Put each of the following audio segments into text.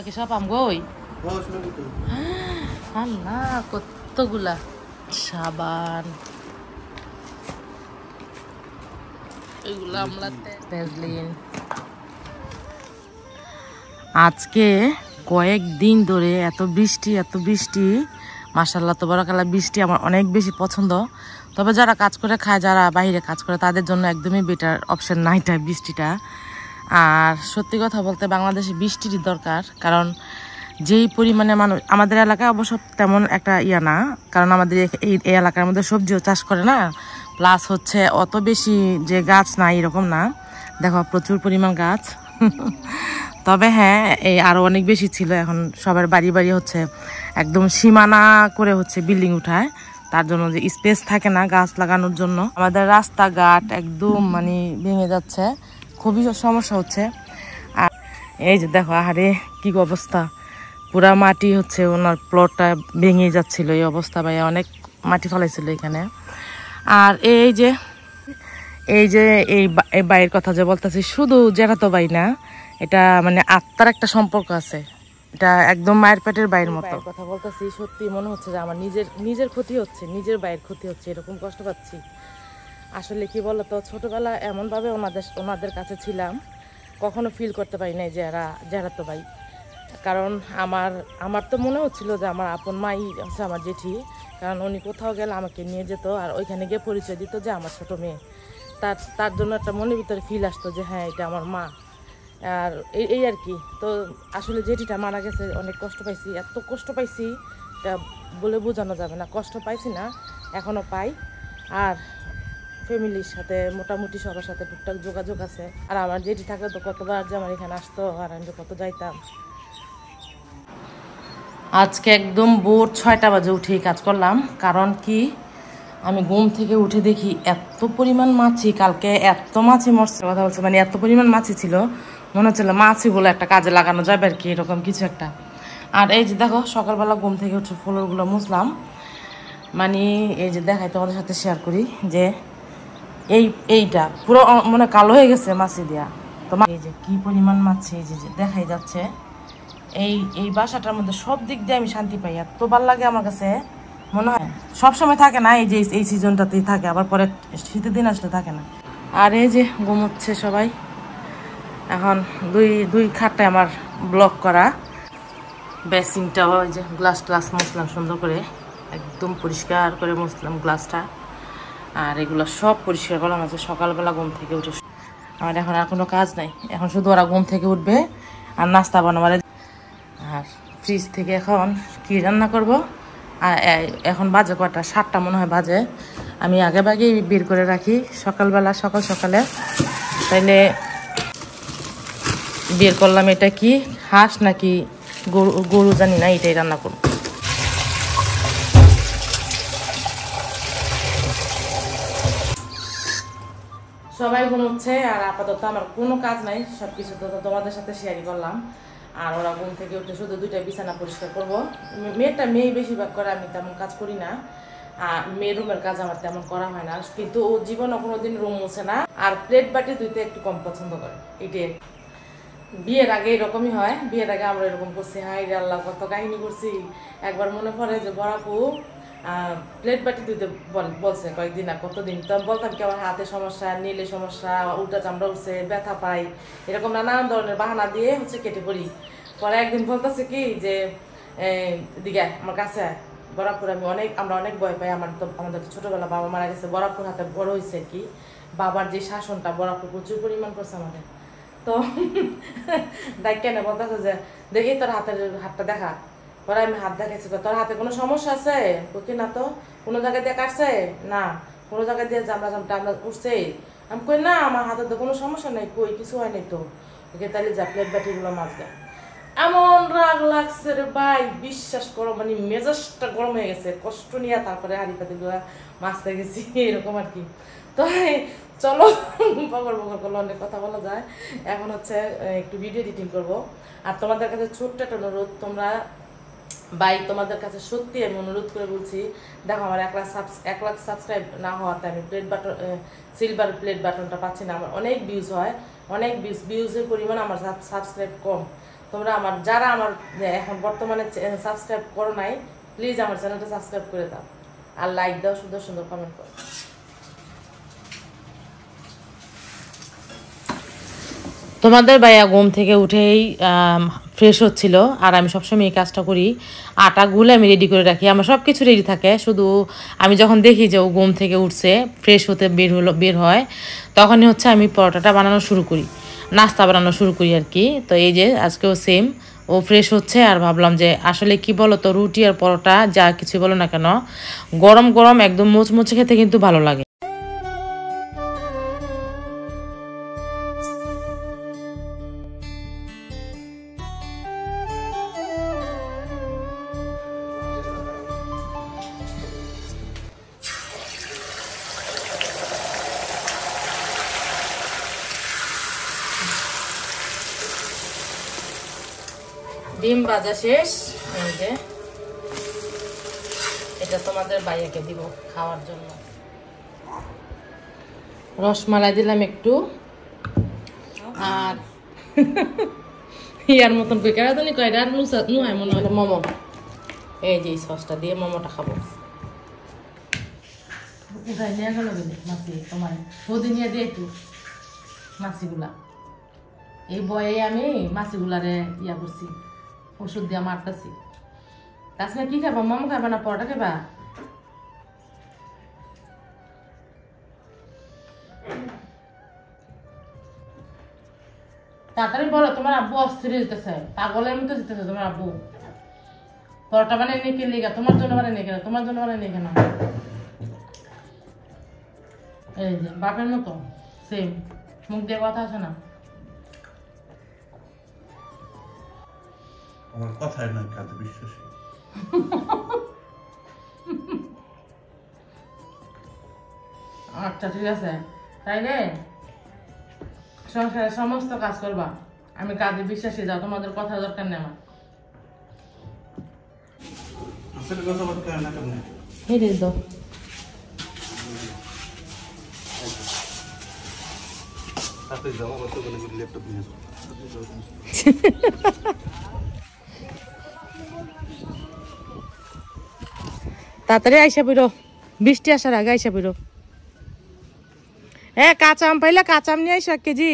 কি সব আম গই? আল্লাহ কতগুলা সাবান, এগুলো আমলাতে ভ্যাসলিন। আজকে কয়েকদিন ধরে এত বৃষ্টি মাশাআল্লাহ তাবারাকাল্লাহ। বৃষ্টি আমার অনেক বেশি পছন্দ, তবে যারা কাজ করে খায়, যারা বাইরে কাজ করে, তাদের জন্য একদমই বেটার অপশন না এটা, বৃষ্টিটা। আর সত্যি কথা বলতে বাংলাদেশে বৃষ্টিরই দরকার, কারণ যেই পরিমাণে মানুষ, আমাদের এলাকায় অবশ্য তেমন একটা ইয়া না, কারণ আমাদের এই এলাকার মধ্যে সবজিও চাষ করে না, প্লাস হচ্ছে অত বেশি যে গাছ না এরকম না, দেখো প্রচুর পরিমাণ গাছ। তবে হ্যাঁ, এই আরও অনেক বেশি ছিল। এখন সবার বাড়ি বাড়ি হচ্ছে একদম সীমানা করে হচ্ছে বিল্ডিং উঠায়, তার জন্য যে স্পেস থাকে না গাছ লাগানোর জন্য। আমাদের রাস্তাঘাট একদম মানে ভেঙে যাচ্ছে, খুবই সমস্যা হচ্ছে। আর এই যে দেখো, আহারে কি অবস্থা, পুরা মাটি হচ্ছে, ওনার প্লটটা ভেঙে যাচ্ছিল এই অবস্থা। ভাই অনেক মাটি ফলাইছিল এখানে। আর এই যে এই বাইয়ের কথা যে বলতেছি, শুধু যেটা তো বাই না, এটা মানে আত্মার একটা সম্পর্ক আছে, এটা একদম মায়ের পেটের বাইয়ের মতো। কথা বলতেছি, সত্যি মনে হচ্ছে যে আমার নিজের ক্ষতি হচ্ছে, নিজের বাইয়ের ক্ষতি হচ্ছে, এরকম কষ্ট পাচ্ছি। আসলে কি বলতো, ছোটবেলা এমনভাবে ওনাদের কাছে ছিলাম, কখনো ফিল করতে পারি নাই যে যারা তো ভাই। কারণ আমার তো মনে হচ্ছিল যে আমার আপন মাই হচ্ছে আমার জেঠি, কারণ উনি কোথাও গেলে আমাকে নিয়ে যেত, আর ওইখানে গিয়ে পরিচয় দিত যে আমার ছোট মেয়ে। তার জন্য একটা মনের ভিতরে ফিল আসতো যে হ্যাঁ এটা আমার মা। আর এই আর কি। তো আসলে জেঠিটা মারা গেছে, অনেক কষ্ট পাইছি, এত কষ্ট পাইছি এটা বলে বোঝানো যাবে না। কষ্ট পাইছি না, এখনও পাই। আর ফ্যামিলির সাথে মোটামুটি সবার সাথে টুকটাক যোগাযোগ আছে। আর আমার জেঠি থাকলে তো কতবার যে আমার এখানে আসতো, আর আমি কত যাইতাম। আজকে একদম ভোর 6টা বাজে উঠেই কাজ করলাম। কারণ কি, আমি ঘুম থেকে উঠে দেখি এত পরিমাণ মাছি, কালকে এত মাছি মরছে, কথা বলছে মানে এত পরিমাণ মাছি ছিল, মনে হচ্ছিল মাছি বলে একটা কাজে লাগানো যাবে আর কি, এরকম কিছু একটা। আর এই যে দেখো, সকালবেলা ঘুম থেকে উঠে ফ্লোরগুলো মুছলাম। মানে এই যে দেখাই তোমাদের সাথে শেয়ার করি যে এইটা পুরো মনে কালো হয়ে গেছে মাছি দিয়া। তোমার এই যে কি পরিমাণ মাছি, এই যে দেখাই যাচ্ছে। এই বাসাটার মধ্যে সব দিক দিয়ে আমি শান্তি পাই, এত ভালো লাগে আমার কাছে। মনে হয় সবসময় থাকে না, এই যে এই সিজনটাতেই থাকে, আবার পরে শীতের দিন আসলে থাকে না। আর এই যে ঘুমোচ্ছে সবাই। এখন দুই খাটটায় আমার ব্লক করা। বেসিনটাও ওই যে গ্লাস মুছলাম সুন্দর করে, একদম পরিষ্কার করে মুছলাম গ্লাসটা। আর এগুলো সব পরিষ্কার করলাম আছে সকালবেলা ঘুম থেকে উঠে। আমার এখন আর কোনো কাজ নাই, এখন শুধু ওরা ঘুম থেকে উঠবে আর নাস্তা বানাবার। আর ফ্রিজ থেকে এখন কি রান্না করব, আর এখন বাজে কটা, 7টা মনে হয় বাজে। আমি আগেই বের করে রাখি সকালে, তাইলে বের করলাম। এটা কি হাঁস নাকি গরু জানি না, এটাই রান্না করব। সবাই ঘুমোচ্ছে, আর আপাতত আমার কোনো কাজ নাই, সবকিছু তো তোমাদের সাথে শেয়ারই করলাম। আর ওরা ঘুম থেকে উঠে শুধু 2টা বিছানা পরিষ্কার করবো। মেয়ে বেশিরভাগ করে, আমি তেমন কাজ করি না। মেয়ের রুমের কাজ আমার তেমন করা হয় না, কিন্তু ও জীবনে কোনোদিন রুম মুছে না। আর প্লেট বাটি ধুইতে একটু কম পছন্দ করে। এটাই বিয়ের আগে এরকমই হয়, বিয়ের আগে আমরা এরকম করছি। হাই রে আল্লাহ, কত কাহিনী করছি। একবার মনে পড়ে যে বড়াপু প্লেট বাটি ধুইতে বলছে কয়েকদিন, আর কতদিন তো বলতাম কি আমার হাতে সমস্যা, নীলে সমস্যা, উল্টা চামড়া উঠছে, ব্যথা পাই, এরকম নানান ধরনের বাহানা দিয়ে হচ্ছে কেটে পড়ি। পরে একদিন বলতেছে কি যে দিকে আমার কাছে বরাপুর, আমরা অনেক ভয় পাই। আমাদের ছোটবেলা বাবা মারা গেছে, বরাপুর হাতে বড় হয়েছে আর কি। বাবার যে শাসনটা বরাপুর প্রচুর পরিমাণ করছে আমাদের। তো দেখ কেন বলতেছে যে দেখি তোর হাতটা দেখা। পরে আমি হাত দেখাইছি, তোর হাতে কোনো সমস্যা আছে কি না, তো কোনো জায়গায় দিয়ে কাটছে না, কোনো জায়গায় দিয়ে জামলা উঠছে। আমি কই না, আমার হাতে তো কোনো সমস্যা নেই, কই কিছু হয় নাই তো। ওকে তাহলে যা প্লেট বাটিগুলো মাজবে। এমন রাগ লাগছে রে ভাই, বিশ্বাস করো, মানে মেজাজটা গরম হয়ে গেছে। কষ্ট নিয়ে তারপরে হাড়ি পাতিগুলো মাজতে গেছি, এরকম আর কি। তো চলো, বগর করলে অনেক কথা বলা যায়। এখন হচ্ছে একটু ভিডিও এডিটিং করব। আর তোমাদের কাছে ছোট্ট একটা অনুরোধ, তোমরা ভাই তোমাদের কাছে সত্যি আমি অনুরোধ করে বলছি, দেখো আমার 1 লাখ সাবস্ক্রাইব না হওয়াতে আমি প্লেট বাটন সিলভার প্লেট বাটনটা পাচ্ছি না। আমার অনেক ভিউজ হয়, অনেক ভিউজের পরিমাণ, আমার সাবস্ক্রাইব কম। তোমরা আমার যারা আমার এখন বর্তমানে সাবস্ক্রাইব করো নাই, প্লিজ আমার চ্যানেলটা সাবস্ক্রাইব করে দাও আর লাইক দাও, সুন্দর সুন্দর কমেন্ট করো। তোমাদের ভাইয়া ঘুম থেকে উঠেই ফ্রেশ হচ্ছিল, আর আমি সবসময় এই কাজটা করি, আটা গুলে আমি রেডি করে রাখি, আমার সব কিছু রেডি থাকে, শুধু আমি যখন দেখি যে ও ঘুম থেকে উঠছে ফ্রেশ হতে বের হয়, তখনই হচ্ছে আমি পরোটাটা বানানো শুরু করি, নাস্তা বানানো শুরু করি আর কি। তো এই যে আজকেও সেম, ও ফ্রেশ হচ্ছে, আর ভাবলাম যে আসলে কি বলো তো, রুটি আর পরোটা যা কিছু বলো না কেন, গরম গরম একদম মুচমুচে খেতে কিন্তু ভালো লাগে। ডিম ভাজা শেষ, এই যে এটা তোমাদের ভাইয়াকে দিব খাওয়ার জন্য। রসমালাই দিলাম একটু, আর ইয়ার মতন কই কেরাদনি কয়টা নুহাই মনে হলো মোমো, এই যে সসটা দিয়ে মোমোটা খাবো। উঠাই নিয়ে গেল মাছি, তোমার সৌদি নিয়ে দিয়ে একটু মাছিগুলা, এই বয়ে আমি মাছিগুলারে ইয়া করছি, ওষুধ দিয়ে মারতেছি। তাছাড়া কি খাবা, মোমো খাবা না পরোটা খাবা? তাড়াতাড়ি বলো, তোমার আব্বু অস্থির যেতেছে, পাগলের মতো যেতেছে তোমার আব্বু। পরোটা বানিয়ে নিয়ে কে লিগা? তোমার জন্য বানিয়ে নিয়ে কেন? তোমার জন্য বানিয়ে নিয়ে কেন? এই যে বাপের মতো সেম, মুখ দিয়ে কথা আছে না। আমার কথায় নয়, কাজে বিশ্বাসী। আচ্ছা ঠিক আছে, তাইলে সংসারের সমস্ত কাজ করবা, আমি কাজে বিশ্বাসী, যাও, তোমাদের কথা দরকার নেই আমার। আসলে কথা বলতে হয় না কেন? হেরে দাও। আপনি যাওয়া করতে গেলে ল্যাপটপ নিয়ে আসুন। তাড়াতাড়ি আইসা পড়ো, বৃষ্টি আসার আগে আইসা পড়ো। কাঁচা আম পাইলে কাঁচা আম নিয়ে আইসো 1 কেজি।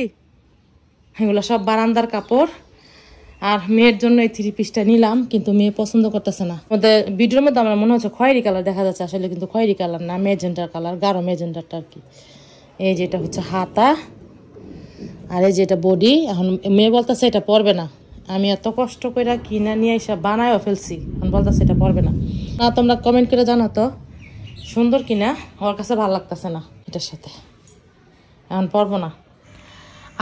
এগুলো সব বারান্দার কাপড়, আর মেয়ের জন্য এই 3 পিসটা নিলাম, কিন্তু মেয়ে পছন্দ করতেছে না। ওদের ভিডিওর মধ্যে আমার মনে হচ্ছে খয়েরি কালার দেখা যাচ্ছে, আসলে কিন্তু খয়েরি কালার না, মেজেন্টার কালার, গাঢ় মেজেন্টারটা আর কি। এই যে এটা হচ্ছে হাতা, আর এই যে এটা বডি। এখন মেয়ে বলতেছে এটা পরবে না, আমি এত কষ্ট করে কিনা নিয়ে এসে বানায়ও ফেলছি, এখন বলতেছে এটা পরবে না। না তোমরা কমেন্ট করে জানো তো সুন্দর কিনা, ওর কাছে ভালো লাগতেছে না এটার সাথে, এখন পরবো না।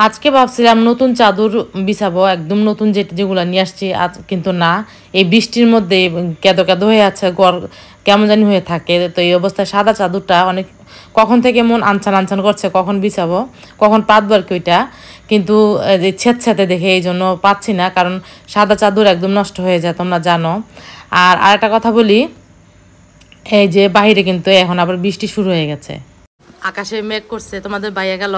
আজকে ভাবছিলাম নতুন চাদর বিছাবো, একদম নতুন যেগুলো নিয়ে আসছি, আজ কিন্তু না, এই বৃষ্টির মধ্যে কেঁদো কেঁদো হয়ে আছে, ঘর কেমন জানি হয়ে থাকে। তো এই অবস্থায় সাদা চাদরটা অনেক কখন থেকে মন আনছান আনছান করছে, কখন বিছাবো, কখন পাতবো আর কি ওইটা, কিন্তু ছেদছেদে দেখে এই জন্য পাচ্ছি না, কারণ সাদা চাদর একদম নষ্ট হয়ে যায়, তোমরা জানো। আর আরেকটা কথা বলি, এই যে বাইরে কিন্তু এখন আবার বৃষ্টি শুরু হয়ে গেছে, আকাশে মেঘ করছে, তোমাদের বাইরে গেল,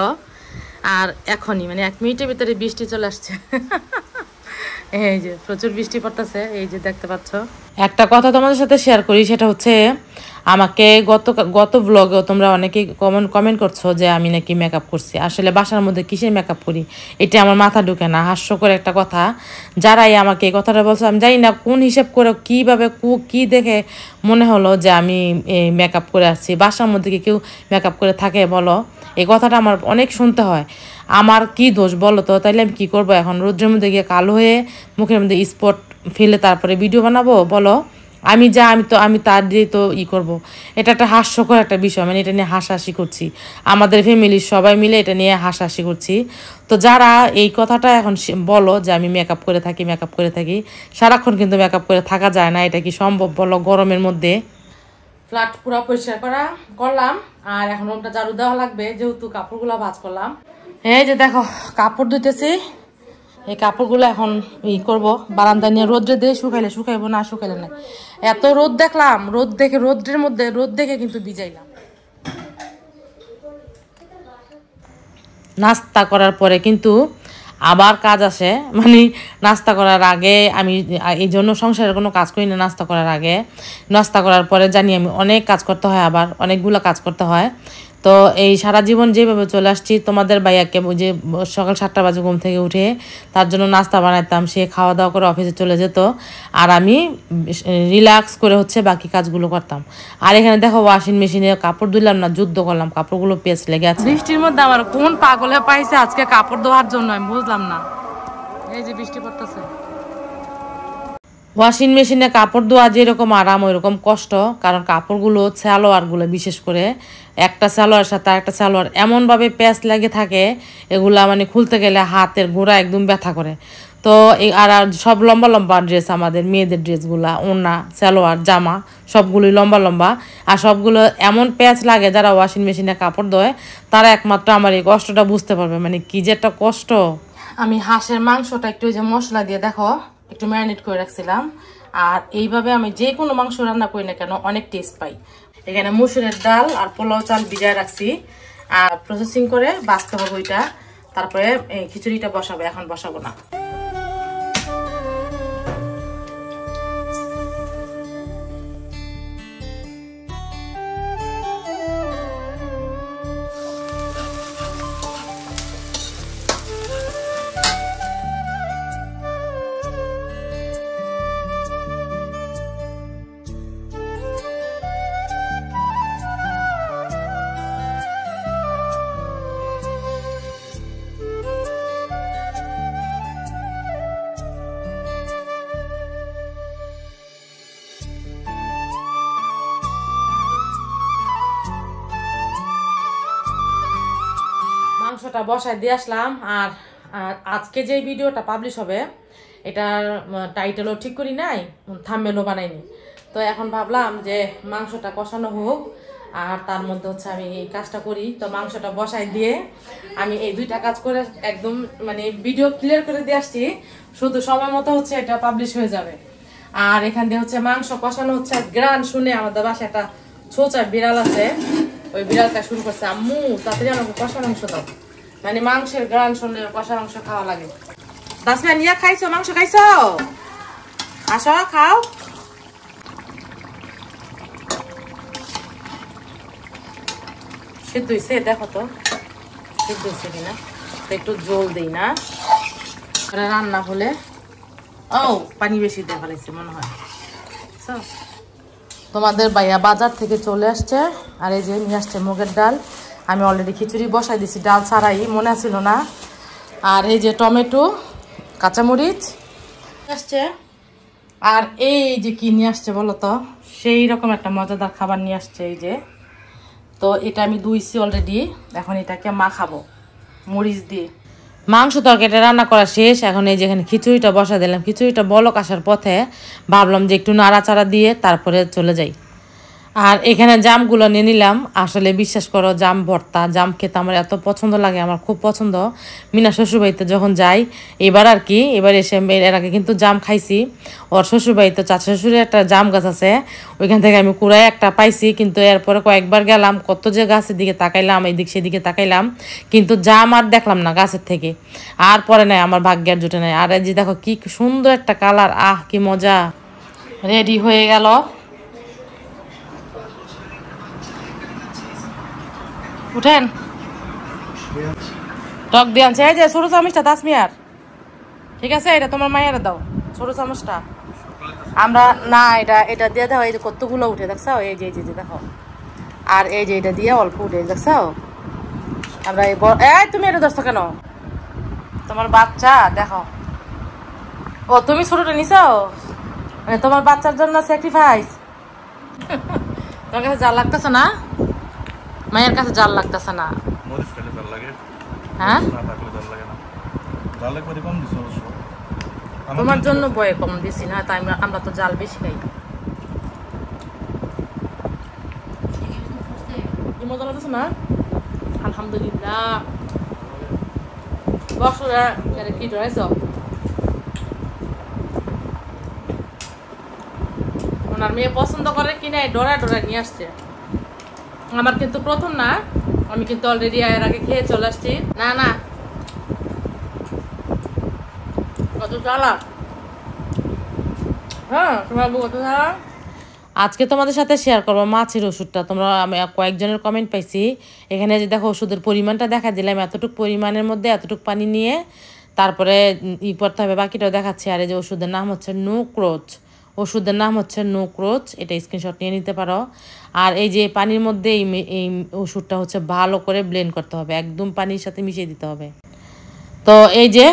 আর এখনই মানে 1 মিনিটের ভিতরে বৃষ্টি চলে আসছে। এই যে প্রচুর বৃষ্টি পড়তেছে, এই যে দেখতে পাচ্ছ। একটা কথা তোমাদের সাথে শেয়ার করি, সেটা হচ্ছে আমাকে গত ব্লগেও তোমরা অনেকেই কমেন্ট করছো যে আমি নাকি মেকআপ করছি। আসলে বাসার মধ্যে কিসের মেকআপ করি এটা আমার মাথা ঢুকে না, হাস্যকর একটা কথা। যারাই আমাকে এই কথাটা বলছো, আমি জানি না কোন হিসেব করে কীভাবে কি দেখে মনে হলো যে আমি মেকআপ করে আসছি। বাসার মধ্যে কি কেউ মেকআপ করে থাকে বলো? এই কথাটা আমার অনেক শুনতে হয়। আমার কি দোষ বলো তো? তাইলে আমি কী করবো এখন? রোদ্রের মধ্যে গিয়ে কালো হয়ে মুখের মধ্যে স্পট ফেলে তারপরে ভিডিও বানাবো বলো? আমি তার দিয়ে তো করবো। এটা একটা হাস্যকর একটা বিষয়, মানে এটা নিয়ে হাসাহাসি করছি, আমাদের ফ্যামিলির সবাই মিলে এটা নিয়ে হাসাহাসি করছি। তো যারা এই কথাটা এখন বলো যে আমি মেকআপ করে থাকি, সারাক্ষণ কিন্তু মেকআপ করে থাকা যায় না, এটা কি সম্ভব বলো গরমের মধ্যে? ফ্ল্যাট পুরো পরিষ্কার করলাম, আর এখন ওটা ঝাড়ু দেওয়া লাগবে, যেহেতু কাপড়গুলো ভাঁজ করলাম। এই যে দেখো কাপড় ধুইতেছি, এই কাপড়গুলো এখন করব বারান্দায় নিয়ে রোদ্রে দিয়ে শুকাইলে শুকাইবো না শুকাইলে না এত রোদ দেখলাম রোদ্রের মধ্যে রোদ দেখে কিন্তু ভিজাইলাম নাস্তা করার পরে কিন্তু আবার কাজ আসে মানে নাস্তা করার আগে আমি এই জন্য সংসারের কোনো কাজ করি না নাস্তা করার পরে জানি আমি অনেক কাজ করতে হয় আবার অনেকগুলো কাজ করতে হয় তো এই সারা জীবন যেভাবে চলে আসছি তোমাদের ভাইয়াকে যে সকাল 7টা বাজে ঘুম থেকে উঠে তার জন্য নাস্তা বানাইতাম সে খাওয়া দাওয়া করে অফিসে চলে যেত আর আমি রিল্যাক্স করে হচ্ছে বাকি কাজগুলো করতাম আর এখানে দেখো ওয়াশিং মেশিনে কাপড় ধুলাম না যুদ্ধ করলাম কাপড়গুলো পেঁচ লেগে আছে বৃষ্টির মধ্যে আমার কোন পাগলে পাইছে আজকে কাপড় ধোয়ার জন্য আমি বুঝলাম না এই যে বৃষ্টি পড়তেছে ওয়াশিং মেশিনে কাপড় ধোয়া যেরকম আরাম ওইরকম কষ্ট কারণ কাপড়গুলো সালোয়ারগুলো বিশেষ করে একটা সালোয়ার সাথে একটা সালোয়ার এমনভাবে প্যাচ লেগে থাকে এগুলা মানে খুলতে গেলে হাতের গোড়া একদম ব্যথা করে তো আর সব লম্বা লম্বা ড্রেস আমাদের মেয়েদের ড্রেসগুলা ওড়না সালোয়ার জামা সবগুলোই লম্বা লম্বা আর সবগুলো এমন প্যাচ লাগে যারা ওয়াশিং মেশিনে কাপড় ধোয় তারা একমাত্র আমার এই কষ্টটা বুঝতে পারবে মানে কি যে একটা কষ্ট আমি হাঁসের মাংসটা একটু যে মশলা দিয়ে দেখো একটু ম্যারিনেট করে রাখছিলাম আর এইভাবে আমি যে কোনো মাংস রান্না করি না কেন অনেক টেস্ট পাই এখানে মসুরের ডাল আর পোলাও চাল ভিজায় রাখছি আর প্রসেসিং করে বাছতে হবে ওইটা তারপরে খিচুড়িটা বসাবো এখন বসাবো না মাংসটা বসায় দিয়ে আসলাম আর আজকে যে ভিডিওটা পাবলিশ হবে এটার টাইটেলও ঠিক করি নাই থাম্বনেলও বানাইনি তো এখন ভাবলাম যে মাংসটা কষানো হোক আর তার মধ্যে হচ্ছে আমি এই কাজটা করি তো মাংসটা বসায় দিয়ে আমি এই দুইটা কাজ করে একদম মানে ভিডিও ক্লিয়ার করে দিয়ে আসছি শুধু সময় মতো হচ্ছে এটা পাবলিশ হয়ে যাবে আর এখান দিয়ে হচ্ছে মাংস কষানো হচ্ছে গ্রান শুনে আমাদের বাসায় একটা ছোচা বিড়াল আছে ওই বিড়ালটা শুরু করছে আম্মু তাড়াতাড়ি আমাকে কষা মাংস দাও মানে মাংসের গ্রান শুনলে কষা মাংস খাওয়া লাগে দাসমিয়া নিয়া খাইছো মাংস খাইছো আসো খাও সিদ্ধ হয়েছে দেখো তো সিদ্ধ হয়েছে কিনা তো একটু জল দিই না রান্না হলে ও পানি বেশি দিয়ে ফেলেছে মনে হয় তোমাদের ভাইয়া বাজার থেকে চলে আসছে আর এই যে নিয়ে আসছে মুগের ডাল আমি অলরেডি খিচুড়ি বসাই দিছি ডাল ছাড়াই মনে ছিল না আর এই যে টমেটো কাঁচামরিচ আসছে আর এই যে কি নিয়ে আসছে বলো তো সেই রকম একটা মজাদার খাবার নিয়ে আসছে এই যে তো এটা আমি ধুইছি অলরেডি এখন এটাকে মাখাবো মরিচ দিয়ে মাংস তরকারিটা রান্না করা শেষ এখন এই যেখানে খিচুড়িটা বসা দিলাম খিচুড়িটা বলক আসার পথে ভাবলাম যে একটু নাড়াচাড়া দিয়ে তারপরে চলে যাই আর এখানে জামগুলো নিয়ে নিলাম আসলে বিশ্বাস করো জাম ভর্তা জাম খেতে আমার এত পছন্দ লাগে আমার খুব পছন্দ মিনা শ্বশুরবাড়িতে যখন যাই এবার আর কি এবার এসে এর আগে কিন্তু জাম খাইছি ওর শ্বশুরবাড়িতে চাচা শ্বশুরের একটা জাম গাছ আছে ওইখান থেকে আমি কুড়ায় একটা পাইছি কিন্তু এরপরে কয়েকবার গেলাম কত যে গাছের দিকে তাকাইলাম এই দিক সেদিকে তাকাইলাম কিন্তু জাম আর দেখলাম না গাছের থেকে আর পরে নাই আমার ভাগ্যের জুটে নাই আর এই যে দেখো কি সুন্দর একটা কালার কি মজা রেডি হয়ে গেল উঠেন টক দিয়ে আনছে এই যে ছোট চামচটা তাসমিয়ার ঠিক আছে এটা তোমার মায়ের দাও ছোট চামচটা আমরা না এটা এটা দিয়ে দাও এই যে কতগুলো উঠে দেখছো এই যে দেখো আর এই যে এটা দিয়ে অল্প উঠে দেখছো আমরা এই তুমি এটা দশটা কেন তোমার বাচ্চা দেখো ও তুমি ছোটটা নিছো মানে তোমার বাচ্চার জন্য স্যাক্রিফাইস তোমার কাছে যা লাগতেছে না মায়ের কাছে জাল লাগতেছে না মরিচ খেলে জাল লাগে হ্যাঁ না থাকলে জাল লাগে না জাল একবারে কম দিছো অবশ্য তোমার জন্য বয়ে কম দিছি না তাই আমরা তো জাল বেশি খাই কি মজা লাগতেছে না আলহামদুলিল্লাহ বসরা কি ধরেছ আপনার মেয়ে পছন্দ করে কিনা ডরা ডরা নিয়ে আসছে। আমার কিন্তু প্রথম না, আমি কিন্তু অলরেডি এর আগে খেয়ে চলে আসছি। না না কত চালা, হ্যাঁ তোমার কত চালা। আজকে তোমাদের সাথে শেয়ার করবো মাছের ওষুধটা। তোমরা আমি কয়েকজনের কমেন্ট পাইছি, এখানে যে দেখো ওষুধের পরিমাণটা দেখা দিলাম, এতটুকু পরিমাণের মধ্যে এতটুকু পানি নিয়ে তারপরে করতে হবে, বাকিটাও দেখাচ্ছি। আর এই যে ওষুধের নাম হচ্ছে নুক্রোচ, ওষুধের নাম হচ্ছে নুক্রোচ, এটা স্ক্রিনশট নিয়ে নিতে পারো। আর এই যে পানির মধ্যে এই ওষুধটা হচ্ছে ভালো করে ব্লেন্ড করতে হবে, একদম পানির সাথে মিশিয়ে দিতে হবে। তো এই যে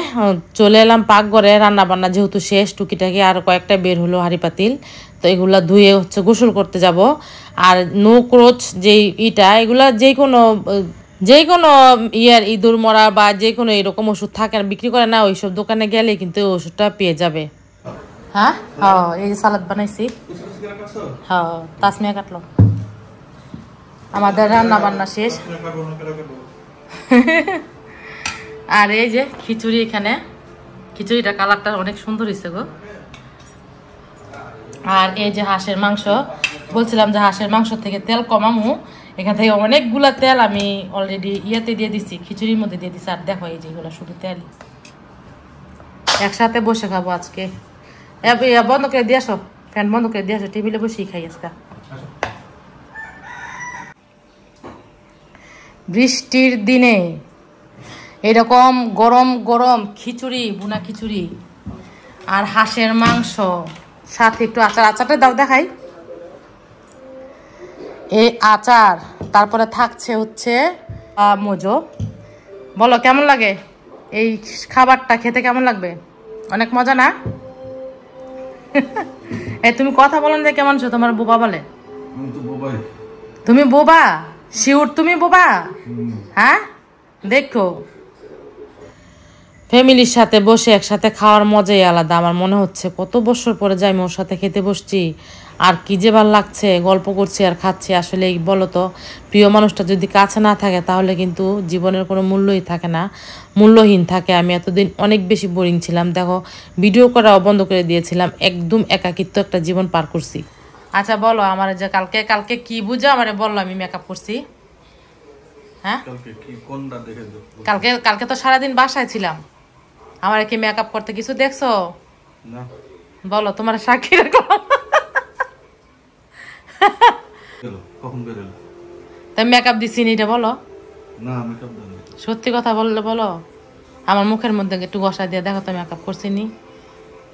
চলে এলাম পাকঘরে, রান্না বান্না যেহেতু শেষ, টুকিটাকি আর কয়েকটা বের হলো হাঁড়ি পাতিল, তো এগুলা ধুয়ে হচ্ছে গোসল করতে যাব। আর নুক্রোচ যেই এগুলা যে কোনো ইয়ার ইঁদুর মরা বা যে কোনো এরকম ওষুধ থাকে না, বিক্রি করে না, ওইসব দোকানে গেলে কিন্তু ওই ওষুধটা পেয়ে যাবে। হ্যাঁ হ্যাঁ এই যে সালাদ বানাইছি, হ্যাঁ তাসমিয়া কাটলো। আমাদের রান্না বান্না শেষ। আর এই যে খিচুড়ি, এখানে খিচুড়িটা কালারটা অনেক সুন্দর হয়েছে গো। আর এই যে হাঁসের মাংস, বলছিলাম যে হাঁসের মাংস থেকে তেল কমামু, এখান থেকে অনেকগুলা তেল আমি অলরেডি ইয়েতে দিয়ে দিছি, খিচুড়ির মধ্যে দিয়ে দিছি। আর দেখো এই যে এগুলো শুধু তেল, একসাথে বসে খাবো আজকে। বন্ধ করে দিয়ে আসো, ফ্যান বন্ধ করে দিয়ে আসো, টেবিলে বসেই খাই আজকে। বৃষ্টির দিনে এরকম গরম গরম খিচুড়ি, বুনা খিচুড়ি আর হাঁসের মাংস, সাথে একটু আচার। আচারটা দাও দেখাই, এই আচার, তারপরে থাকছে হচ্ছে মজো। বলো কেমন লাগে এই খাবারটা, খেতে কেমন লাগবে? অনেক মজা না? এই তুমি কথা বলো না, কেমন আছো? তোমার বোবা বলে তুমি বোবা, শিউর তুমি বোবা? হ্যাঁ দেখো, ফ্যামিলির সাথে বসে একসাথে খাওয়ার মজাই আলাদা। আমার মনে হচ্ছে কত বছর পরে যাই আমি ওর সাথে খেতে বসছি, আর কি যে ভালো লাগছে, গল্প করছি আর খাচ্ছি। আসলে বলো তো, প্রিয় মানুষটা যদি কাছে না থাকে তাহলে কিন্তু জীবনের কোনো মূল্যই থাকে না, মূল্যহীন থাকে। আমি এতদিন অনেক বেশি বোরিং ছিলাম, দেখো ভিডিও করাও বন্ধ করে দিয়েছিলাম, একদম একাকিত্ব একটা জীবন পার করছি। আচ্ছা বলো আমার যে কালকে কালকে কি বুঝো আমারে বললো, আমি মেকআপ করছি। হ্যাঁ কালকে কালকে তো সারাদিন বাসায় ছিলাম, আমার কি মেকআপ করতে কিছু দেখছো? না বলো, তোমার সাক্ষী রাখো। তাই মেকআপ দিছি নি, এটা বলো। না মেকআপ দেন, সত্যি কথা বললে বলো। আমার মুখের মধ্যে একটু ঘষা দিয়ে দেখো তো মেকআপ করছি নি,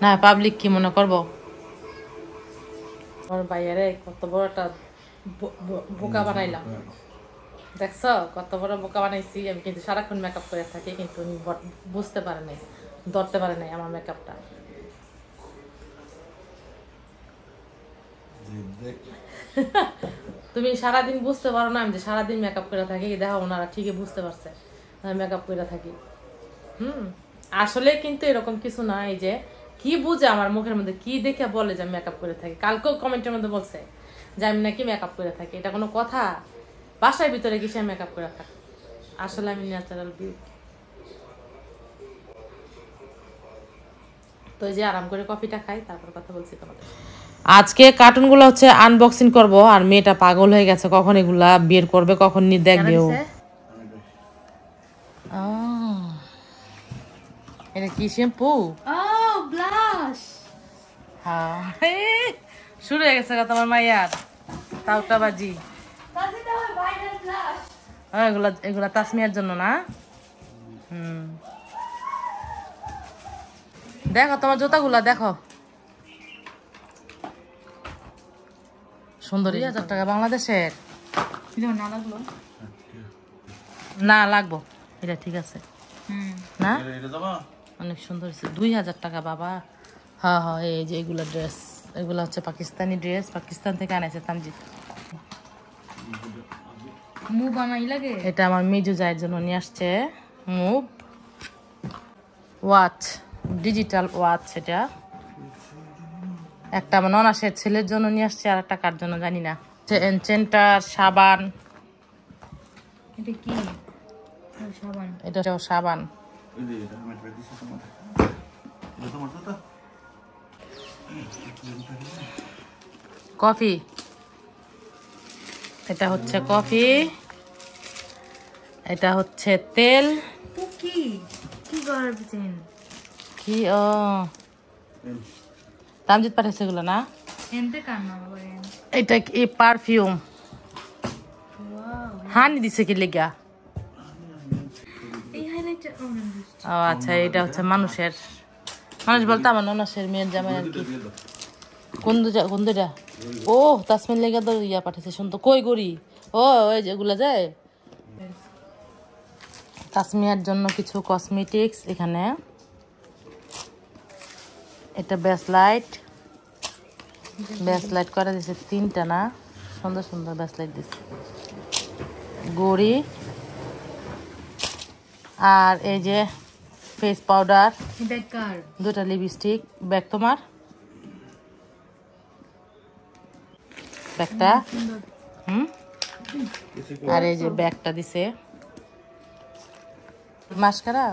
না পাবলিক কি মনে করবো? আমার ভাইয়ারে কত বড় একটা বোকা বানাইলাম, দেখছো কত বড় বোকা বানাইছি আমি। কিন্তু সারাক্ষণ মেকআপ করে থাকি, কিন্তু উনি বুঝতে পারে নাই, ধরতে পারে নাই আমার মেকআপটা। তুমি সারাদিন বুঝতে পারো না আমি যে সারাদিন মেকআপ করে থাকি, দেখো ওনারা ঠিকই বুঝতে পারছে মেকআপ করে থাকি। আসলে কিন্তু এরকম কিছু না, এই যে কি বুঝে আমার মুখের মধ্যে কি দেখে বলে যে আমি মেকআপ করে থাকি। কালকেও কমেন্টের মধ্যে বলছে যে আমি নাকি মেকআপ করে থাকি, এটা কোনো কথা? বাসার ভিতরে কি সে মেকআপ করে থাকে? আসলে আমি ন্যাচারাল বিউটি। তো এই যে আরাম করে কফিটা খাই, তারপর কথা বলছি তোমাদের। আজকে কার্টুনগুলো হচ্ছে আনবক্সিং করব, আর মেয়েটা পাগল হয়ে গেছে, কখন এগুলা বের করবে, কখন নি দেখবে ও। এটা কি শ্যাম্পু? ও ব্লাশ। হ্যাঁ শুরু হয়ে গেছে তোমার মাইয়ার তাওটা বাজি। এগুলা এগুলা তাসমিয়ার জন্য না? দেখো তোমার জুতাগুলা দেখো, সুন্দর। 2000 টাকা বাংলাদেশের না লাগবো, এটা ঠিক আছে না? অনেক সুন্দর হয়েছে, 2000 টাকা বাবা। হ্যাঁ হ্যাঁ এই যে এগুলা ড্রেস, এগুলা হচ্ছে পাকিস্তানি ড্রেস, পাকিস্তান থেকে আনাইছে তামজিদ। এটা আমার মেজু জায়ের জন্য নিয়ে আসছে মুভ ওয়াচ, ডিজিটাল ওয়াচ। এটা একটা আমার ননাসের ছেলের জন্য নিয়ে আসছে, আর একটা কার জন্য জানি না। সেন্টার সাবান, এটা কি সাবান? এটা সাবান। কফি, এটা হচ্ছে কফি, এটা হচ্ছে তেল। কি কি করবেন? কি ও তামজিৎ পাঠাইছে এগুলো না? এনতে কান্না করেন। এটা কি পারফিউম? ওয়াও, হানি দিছে কি লেগা? এই হাইলাইটটা ও আচ্ছা, এটা হচ্ছে মানুষ বলতে আমার ননাসের মেয়ের জামাই আর কি। কোন দুটা? ও তাসমিন লেগা তো ইয়া পাঠাইছে, শুনতো কই গড়ি। ও ওই যেগুলা যায় তাসমিয়ার জন্য কিছু কসমেটিক্স এখানে। এটা ব্যাসলাইট করে দিছে 3টা না, সুন্দর সুন্দর ব্যাসলাইট দিছে। গড়ি আর এই যে ফেস পাউডার, বেকার 2টা লিপস্টিক। ব্যাগ তোমার? ব্যাগটা আর এই যে ব্যাগটা দিছে মাস্কারা।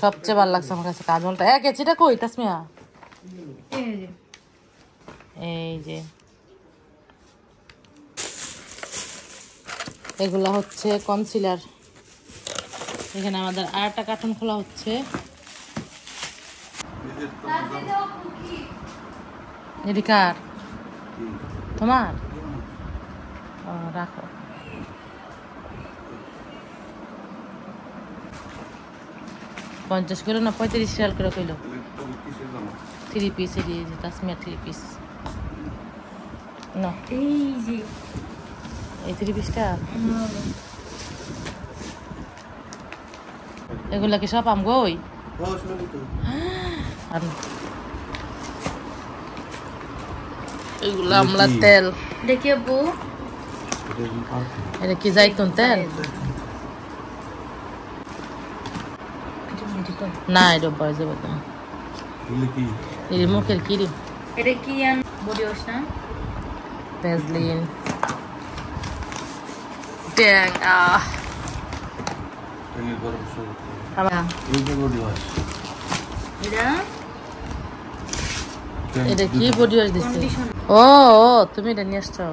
সবচেয়ে ভালো লাগছে আমার কাছে কাজলটা। একেছিটা কই তাসমিয়া? এই যে এগুলা হচ্ছে কনসিলার। এখানে আমাদের আরেকটা কার্টুন খোলা হচ্ছে। এটি কার? তোমার? ও রাখো। পঞ্চাশ করে না 35 রিয়াল করে কইলো। 3 পিস, এই যে তাসমিয়া 3 পিস না, এই যে এই 3 পিসটা। এগুলা কি সব আমগোই? এগুলা আমলা তেল। দেখে বউ, এটা কি জাইতুন তেল? না এটা বয় যাবে না। এই মুখের কিরি এটা কি বডি ওয়াশ না? ভ্যাসলিন ট্যাং। এটা কি বডি ওয়াশ দিছে? ও তুমি এটা নিয়ে আসছো।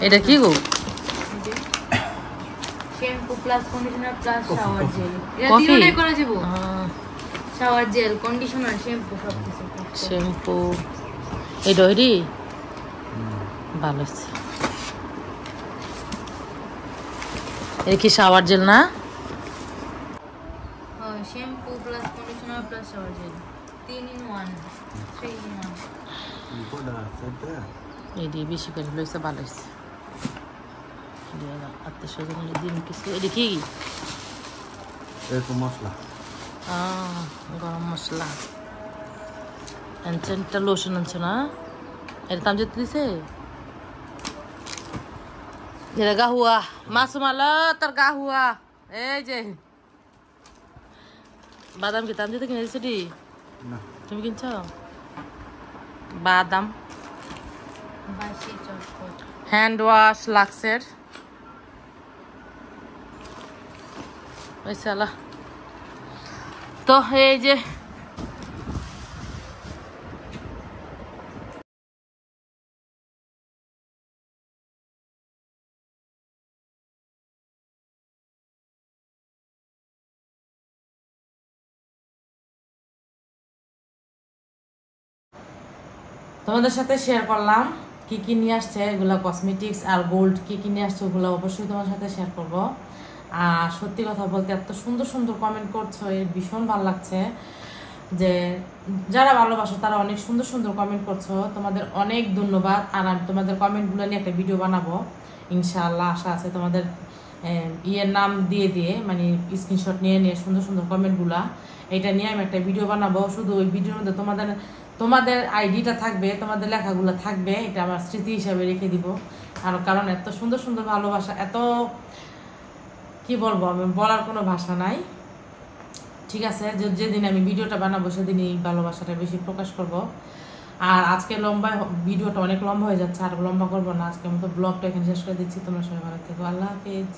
এটা কি গো? Shampoo plus conditioner plus shower gel. এটা কফি? দিলে করা যাবে। শাওয়ার জেল, কন্ডিশনার, শ্যাম্পু সব কিছু। শ্যাম্পু এই ডয়রি ভালো আছে। এটা কি শাওয়ার জেল না? হ্যাঁ, shampoo plus conditioner plus shower jail, 3 in 1, 3 in 1। এই দিয়ে বেশি করে লইছে, ভালো হয়েছে। আত্মীয় স্বজনের দিন কিছু। এটা কি? মশলা, গরম মশলা। আনছেনটা লোশন আনছো না? এটা দাম যেতে দিছে। এটা গাহুয়া মাসুমালা তোর গাহুয়া। এই যে বাদাম কি দাম যেতে কিনে দিছে? তুমি কিনছ বাদাম? বাসি চটপট হ্যান্ড ওয়াশ লাক্সের। তো এই যে তোমাদের সাথে শেয়ার করলাম কি কি নিয়ে আসছে এগুলা কসমেটিক্স আর গোল্ড কি কি নিয়ে আসছে ওগুলো অবশ্যই তোমার সাথে শেয়ার করব। আর সত্যি কথা বলতে এত সুন্দর সুন্দর কমেন্ট করছো, এর ভীষণ ভালো লাগছে। যে যারা ভালোবাসো তারা অনেক সুন্দর সুন্দর কমেন্ট করছো, তোমাদের অনেক ধন্যবাদ। আর আমি তোমাদের কমেন্টগুলো নিয়ে একটা ভিডিও বানাবো ইনশাআল্লাহ, আশা আছে। তোমাদের ইয়ের নাম দিয়ে দিয়ে মানে স্ক্রিনশট নিয়ে নিয়ে সুন্দর সুন্দর কমেন্টগুলা এটা নিয়ে আমি একটা ভিডিও বানাবো। শুধু ওই ভিডিওর মধ্যে তোমাদের আইডিটা থাকবে, তোমাদের লেখাগুলো থাকবে, এটা আমার স্মৃতি হিসাবে রেখে দিব। আর কারণ এত সুন্দর সুন্দর ভালোবাসা, এত কি বলবো, আমি বলার কোনো ভাষা নাই। ঠিক আছে, যেদিন আমি ভিডিওটা বানাবো সেদিনই ভালোবাসাটা বেশি প্রকাশ করব। আর আজকে ভিডিওটা অনেক লম্বা হয়ে যাচ্ছে, আর লম্বা করবো না। আজকে মতো ব্লগটা এখানে শেষ করে দিচ্ছি। তোমরা সবাই ভালো থেকো। আল্লাহ হাফেজ।